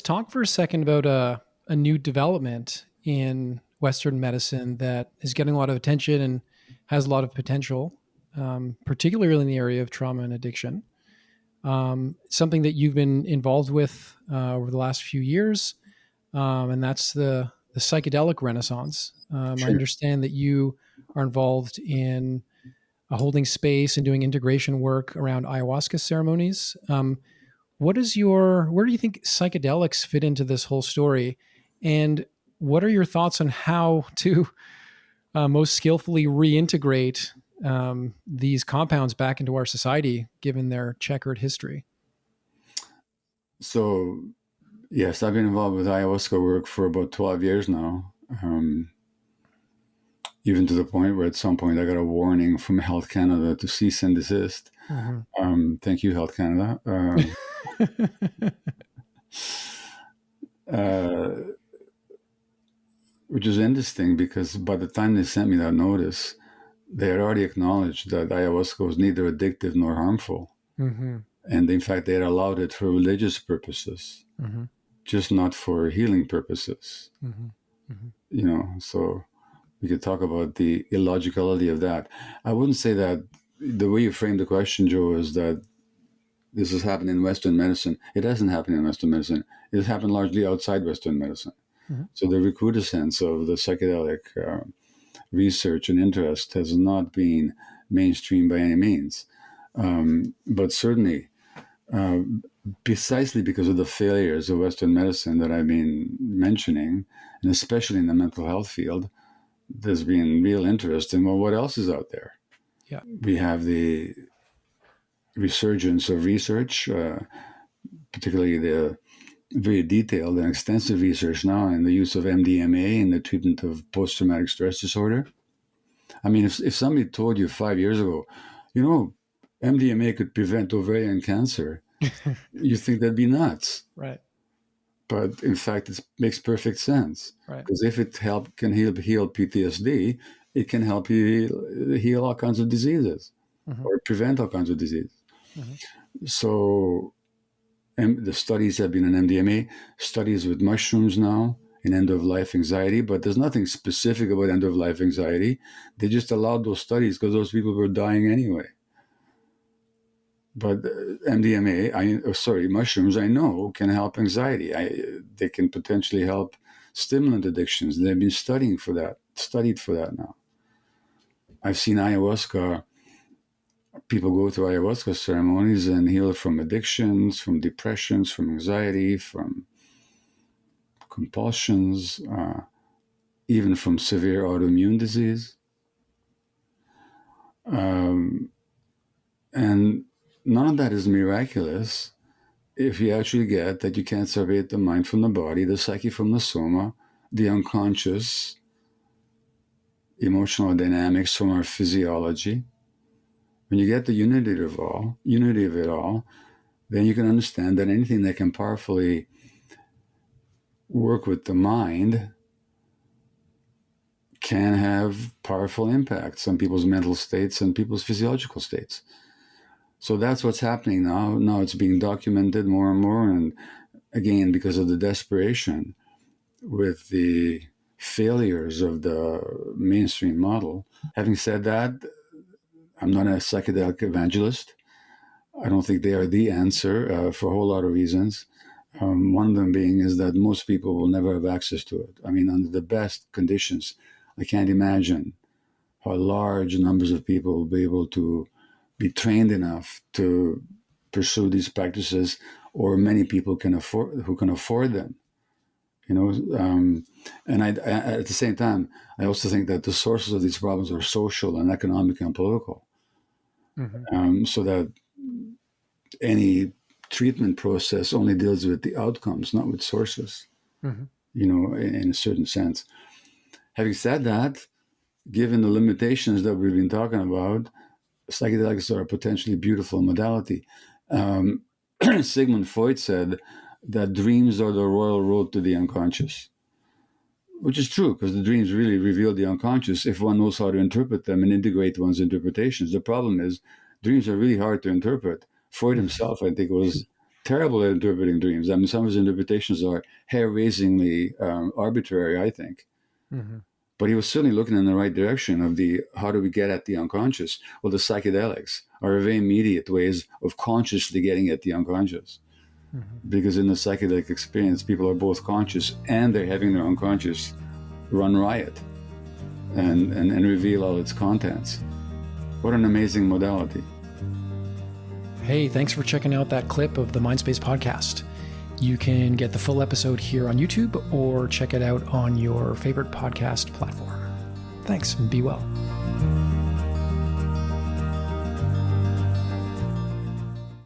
let's talk for a second about a new development in Western medicine that is getting a lot of attention and has a lot of potential, particularly in the area of trauma and addiction. Something that you've been involved with over the last few years, and that's the Psychedelic Renaissance. I Sure. understand that you are involved in holding space and doing integration work around ayahuasca ceremonies. Where do you think psychedelics fit into this whole story? And what are your thoughts on how to most skillfully reintegrate these compounds back into our society, given their checkered history? So, yes, I've been involved with ayahuasca work for about 12 years now, even to the point where at some point I got a warning from Health Canada to cease and desist. Thank you, Health Canada. Which is interesting because by the time they sent me that notice, they had already acknowledged that ayahuasca was neither addictive nor harmful. And in fact, they had allowed it for religious purposes, just not for healing purposes. So we could talk about the illogicality of that. I wouldn't say that the way you framed the question, Joe, is that this has happened in Western medicine. It hasn't happened in Western medicine. It has happened largely outside Western medicine. So the recrudescence of the psychedelic research and interest has not been mainstream by any means. But certainly, precisely because of the failures of Western medicine that I've been mentioning, and especially in the mental health field, there's been real interest in, well, what else is out there? Yeah. We have the resurgence of research, particularly the very detailed and extensive research now in the use of Mdma in the treatment of post-traumatic stress disorder. I mean, if somebody told you 5 years ago, Mdma could prevent ovarian cancer, you think that'd be nuts. Right. But in fact, it makes perfect sense. Right. Because if it can heal PTSD, it can help you heal all kinds of diseases or prevent all kinds of diseases. So the studies have been in MDMA, studies with mushrooms now in end-of-life anxiety, but there's nothing specific about end-of-life anxiety. They just allowed those studies because those people were dying anyway. But mushrooms, I know, can help anxiety. They can potentially help stimulant addictions. They've been studied for that now. I've seen ayahuasca, people go through ayahuasca ceremonies and heal from addictions, from depressions, from anxiety, from compulsions, even from severe autoimmune disease. And none of that is miraculous if you actually get that you can't separate the mind from the body, the psyche from the soma, the unconscious, emotional dynamics from our physiology. When you get the unity of it all, then you can understand that anything that can powerfully work with the mind can have powerful impacts on people's mental states and people's physiological states. So that's what's happening now. Now it's being documented more and more. And again, because of the desperation with the failures of the mainstream model. Having said that, I'm not a psychedelic evangelist. I don't think they are the answer for a whole lot of reasons. One of them being is that most people will never have access to it. I mean, under the best conditions, I can't imagine how large numbers of people will be able to be trained enough to pursue these practices, or many people who can afford them. And I, at the same time, I also think that the sources of these problems are social and economic and political. So that any treatment process only deals with the outcomes, not with sources, in a certain sense. Having said that, given the limitations that we've been talking about, psychedelics are a potentially beautiful modality. Sigmund Freud said that dreams are the royal road to the unconscious, which is true, because the dreams really reveal the unconscious if one knows how to interpret them and integrate one's interpretations. The problem is dreams are really hard to interpret. Freud himself, I think, was terrible at interpreting dreams. I mean, some of his interpretations are hair-raisingly arbitrary, I think. Mm-hmm. But he was certainly looking in the right direction of how do we get at the unconscious? Well, the psychedelics are very immediate ways of consciously getting at the unconscious. Mm-hmm. Because in the psychedelic experience, people are both conscious and they're having their unconscious run riot and reveal all its contents. What an amazing modality. Hey, thanks for checking out that clip of the Mindspace podcast. You can get the full episode here on YouTube or check it out on your favorite podcast platform. Thanks, and be well.